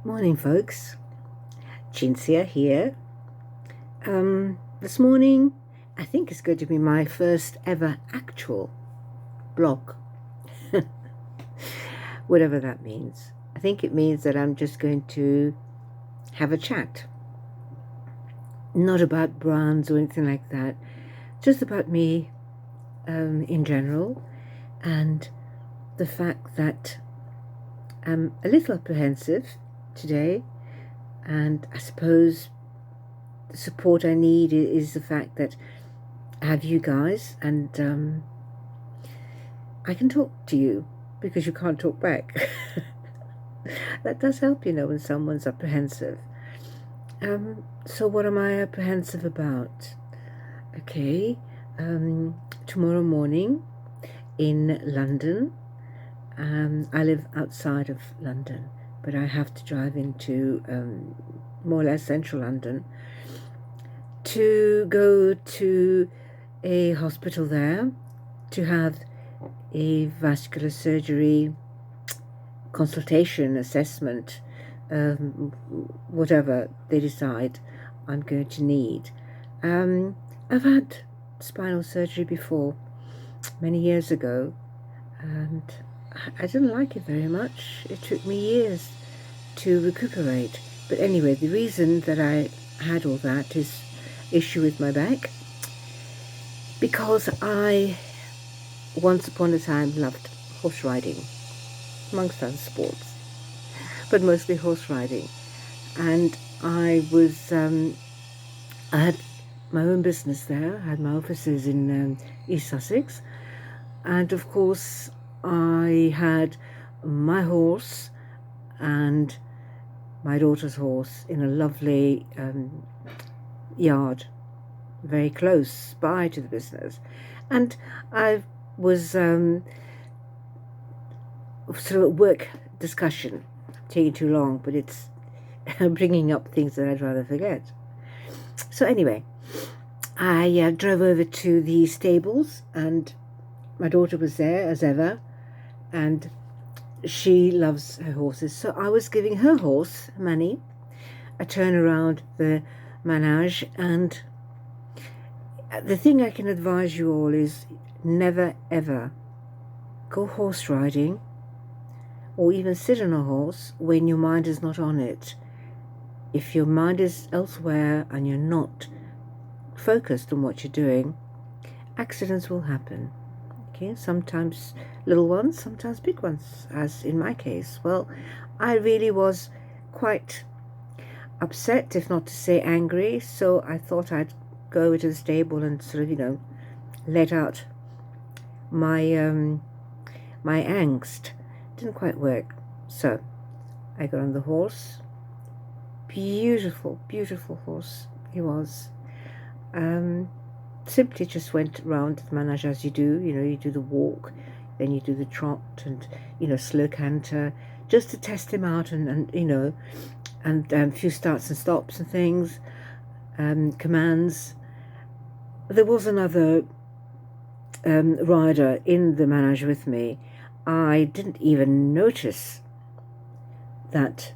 Morning, folks. Cinzia here. This morning, I think it's going to be my first ever actual blog, whatever that means. I think it means that I'm just going to have a chat, not about brands or anything like that, just about me in general, and the fact that I'm a little apprehensive today, and I suppose the support I need is the fact that I have you guys, and I can talk to you because you can't talk back. That does help, when someone's apprehensive. So what am I apprehensive about? Okay, tomorrow morning in London. I live outside of London, but I have to drive into more or less central London to go to a hospital there to have a vascular surgery consultation, assessment, whatever they decide I'm going to need. I've had spinal surgery before, many years ago, and I didn't like it very much. It took me years to recuperate. But anyway, the reason that I had all that is issue with my back, because I once upon a time loved horse riding, amongst other sports, but mostly horse riding. And I had my own business there. I had my offices in East Sussex, and of course I had my horse and my daughter's horse in a lovely yard very close by to the business. And I was sort of a work discussion, taking too long, but it's bringing up things that I'd rather forget. So anyway, I drove over to the stables, and my daughter was there as ever, and she loves her horses. So I was giving her horse money, a turn around the manage, and the thing I can advise you all is never ever go horse riding or even sit on a horse when your mind is not on it. If your mind is elsewhere and you're not focused on what you're doing, accidents will happen. Okay, sometimes little ones, sometimes big ones, as in my case. Well, I really was quite upset, if not to say angry, so I thought I'd go over to the stable and sort of, let out my my angst. Didn't quite work. So I got on the horse. Beautiful, beautiful horse he was. Simply just went round the manage as you do. You do the walk, then you do the trot, and slow canter, just to test him out, and a few starts and stops and things, commands. There was another rider in the manage with me. I didn't even notice that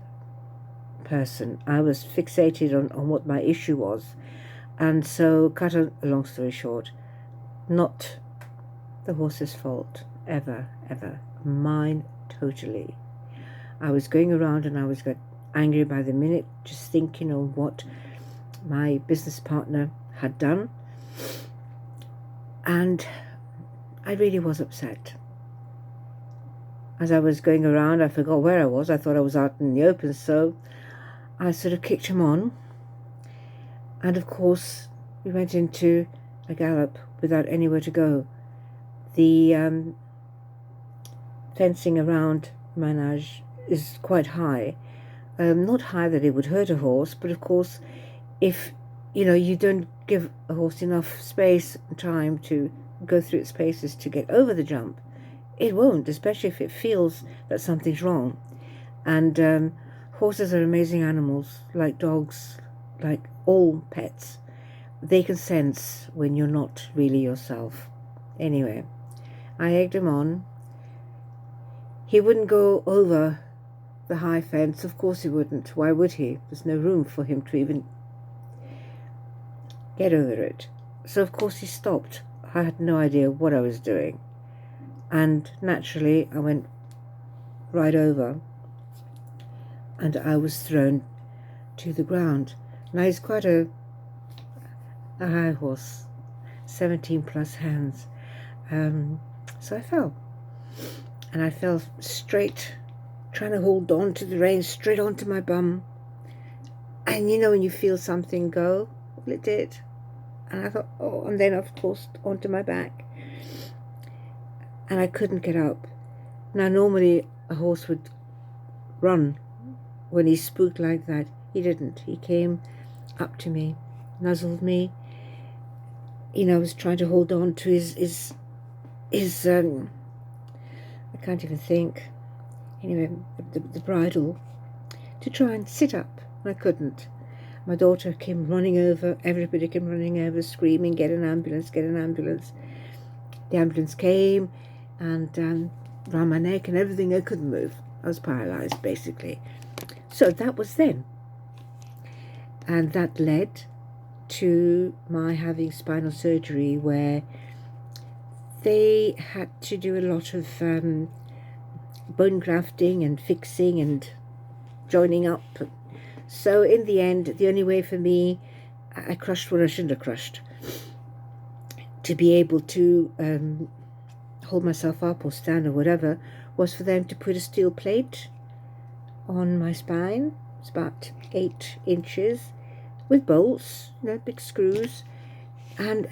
person. I was fixated on what my issue was. And so, cut a long story short, not the horse's fault, ever, ever. Mine, totally. I was going around and I was angry by the minute, just thinking of what my business partner had done. And I really was upset. As I was going around, I forgot where I was. I thought I was out in the open, so I sort of kicked him on. And of course, we went into a gallop without anywhere to go. The fencing around manage is quite high. Not high that it would hurt a horse, but of course, if you don't give a horse enough space and time to go through its paces to get over the jump, it won't, especially if it feels that something's wrong. And horses are amazing animals, like dogs, like all pets. They can sense when you're not really yourself. Anyway, I egged him on. He wouldn't go over the high fence. Of course he wouldn't. Why would he? There's no room for him to even get over it. So of course he stopped. I had no idea what I was doing. And naturally I went right over and I was thrown to the ground. Now he's quite a high horse, 17 plus hands. So I fell. And I fell straight, trying to hold on to the reins, straight onto my bum. And you know when you feel something go? Well, it did. And I thought, oh, and then of course onto my back. And I couldn't get up. Now normally a horse would run when he's spooked like that. He didn't. He came up to me, nuzzled me. You know, I was trying to hold on to his I can't even think. Anyway, the bridle to try and sit up. I couldn't. My daughter came running over. Everybody came running over, screaming, "Get an ambulance! Get an ambulance!" The ambulance came and around my neck and everything. I couldn't move. I was paralyzed, basically. So that was then. And that led to my having spinal surgery, where they had to do a lot of bone grafting and fixing and joining up. So in the end, the only way for me, I crushed what I shouldn't have crushed, to be able to hold myself up or stand or whatever, was for them to put a steel plate on my spine. It's about 8 inches with bolts, you know, big screws. And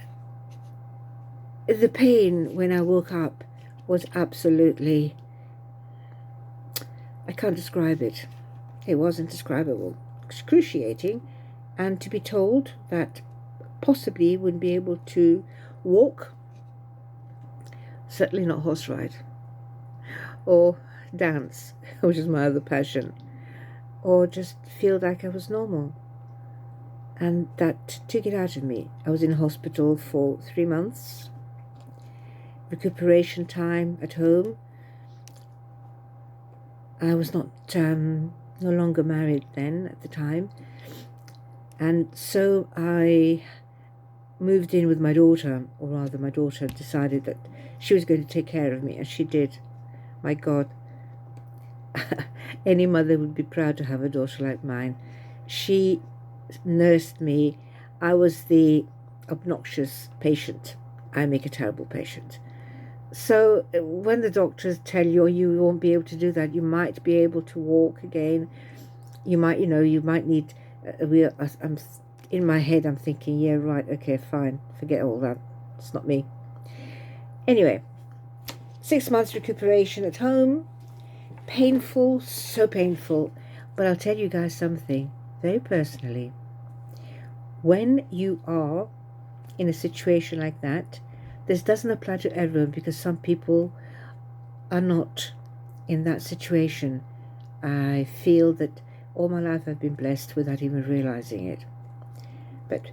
the pain when I woke up was absolutely, I can't describe it. It wasn't describable. Excruciating. And to be told that possibly wouldn't be able to walk, certainly not horse ride, or dance, which is my other passion, or just feel like I was normal. And that took it out of me. I was in hospital for 3 months. Recuperation time at home. I was not no longer married then at the time, and so I moved in with my daughter, or rather my daughter decided that she was going to take care of me, and she did. My God, any mother would be proud to have a daughter like mine. She nursed me. I was the obnoxious patient. I make a terrible patient. So when the doctors tell you, oh, you won't be able to do that, you might be able to walk again, you might, you know, you might need a wheel. I'm in my head, I'm thinking, yeah, right, okay, fine, forget all that, it's not me. Anyway, 6 months recuperation at home, painful, so painful. But I'll tell you guys something very personally. When you are in a situation like that, this doesn't apply to everyone, because some people are not in that situation. I feel that all my life I've been blessed without even realizing it. But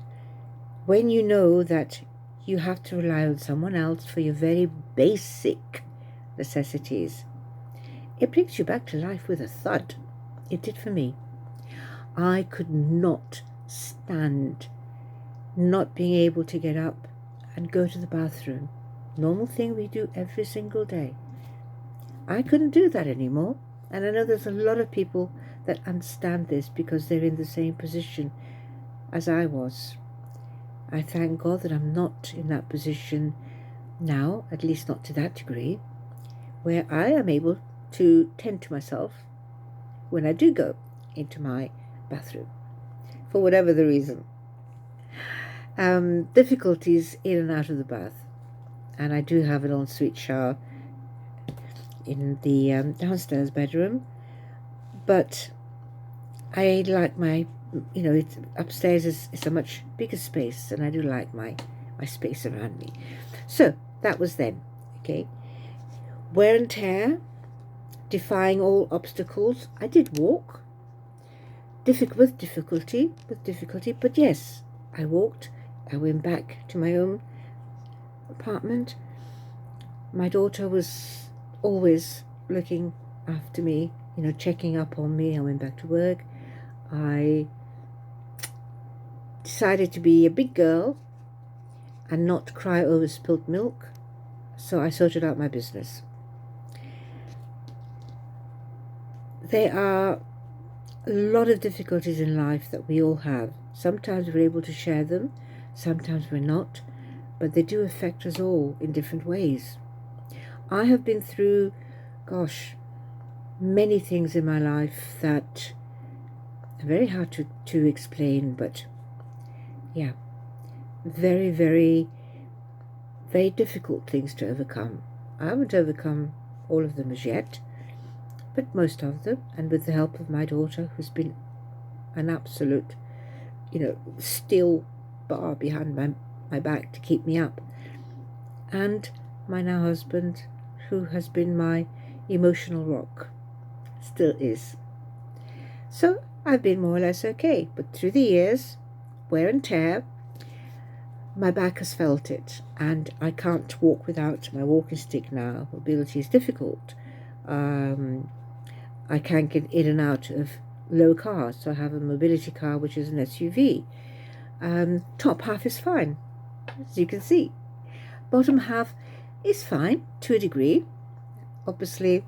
when you know that you have to rely on someone else for your very basic necessities, it brings you back to life with a thud. It did for me. I could not stand not being able to get up and go to the bathroom. Normal thing we do every single day. I couldn't do that anymore. And I know there's a lot of people that understand this because they're in the same position as I was. I thank God that I'm not in that position now, at least not to that degree, where I am able to tend to myself when I do go into my bathroom, for whatever the reason. Difficulties in and out of the bath, and I do have an ensuite shower in the downstairs bedroom, but I like my, you know, it's upstairs is a much bigger space, and I do like my space around me. So that was then. Okay, wear and tear, defying all obstacles. I did walk, with difficulty, but yes, I walked. I went back to my own apartment. My daughter was always looking after me, checking up on me. I went back to work. I decided to be a big girl and not cry over spilt milk. So I sorted out my business. There are a lot of difficulties in life that we all have. Sometimes we're able to share them, sometimes we're not, but they do affect us all in different ways. I have been through, many things in my life that are very hard to explain, but yeah, very, very, very difficult things to overcome. I haven't overcome all of them as yet, but most of them, and with the help of my daughter, who's been an absolute, steel bar behind my back to keep me up, and my now husband, who has been my emotional rock, still is. So I've been more or less okay, but through the years, wear and tear, my back has felt it, and I can't walk without my walking stick now. Mobility is difficult. I can't get in and out of low cars, so I have a mobility car, which is an SUV. Top half is fine, as you can see. Bottom half is fine to a degree. Obviously,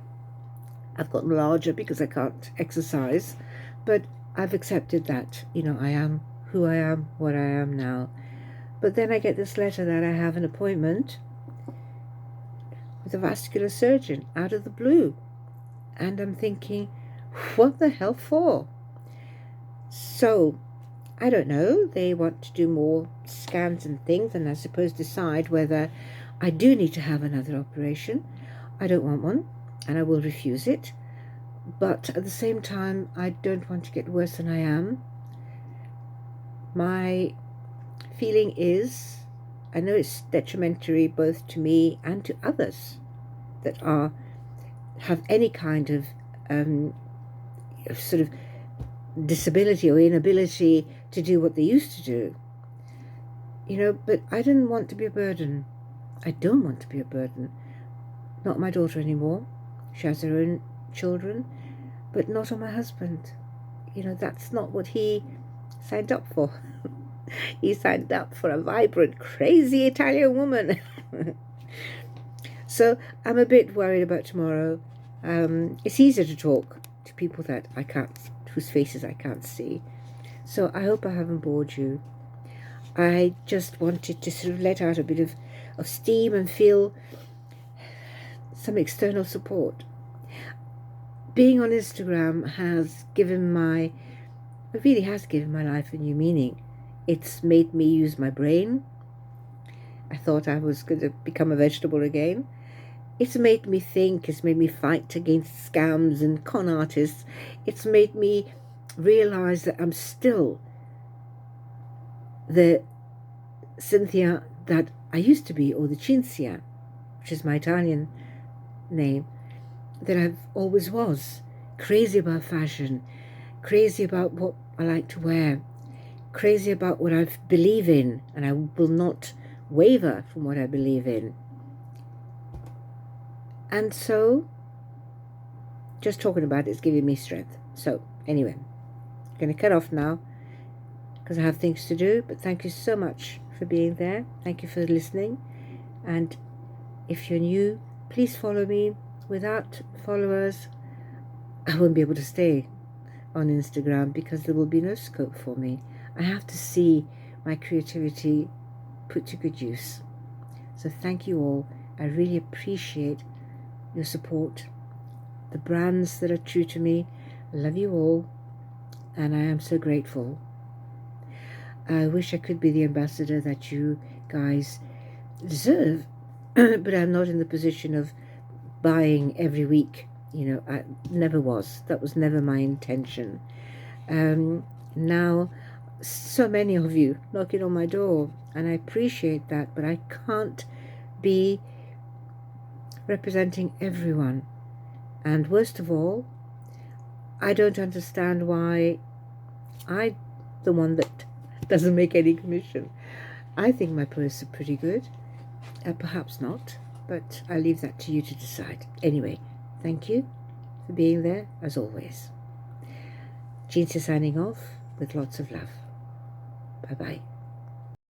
I've gotten larger because I can't exercise, but I've accepted that, I am who I am, what I am now. But then I get this letter that I have an appointment with a vascular surgeon out of the blue. And I'm thinking, what the hell for? So, I don't know. They want to do more scans and things, and I suppose decide whether I do need to have another operation. I don't want one, and I will refuse it. But at the same time, I don't want to get worse than I am. My feeling is, I know it's detrimental both to me and to others that have any kind of sort of disability or inability to do what they used to do. But I didn't want to be a burden. I don't want to be a burden. Not my daughter anymore. She has her own children, but not on my husband. That's not what he signed up for. He signed up for a vibrant, crazy Italian woman. So I'm a bit worried about tomorrow. It's easier to talk to people that I can't, whose faces I can't see. So I hope I haven't bored you. I just wanted to sort of let out a bit of steam and feel some external support. Being on Instagram really has given my life a new meaning. It's made me use my brain. I thought I was going to become a vegetable again. It's made me think. It's made me fight against scams and con artists. It's made me realize that I'm still the Cinzia that I used to be, or the Cinzia, which is my Italian name, that I've always was. Crazy about fashion, crazy about what I like to wear, crazy about what I believe in, and I will not waver from what I believe in. And so, just talking about it is giving me strength. So, anyway, I'm going to cut off now because I have things to do. But thank you so much for being there. Thank you for listening. And if you're new, please follow me. Without followers, I won't be able to stay on Instagram because there will be no scope for me. I have to see my creativity put to good use. So thank you all. I really appreciate your support, the brands that are true to me. I love you all, and I am so grateful. I wish I could be the ambassador that you guys deserve, but I'm not in the position of buying every week. I never was. That was never my intention. Now, so many of you knocking on my door, and I appreciate that, but I can't be representing everyone. And worst of all, I don't understand why I'm the one that doesn't make any commission. I think my posts are pretty good. Perhaps not, but I leave that to you to decide. Anyway, thank you for being there, as always. Cinzia signing off with lots of love. Bye-bye.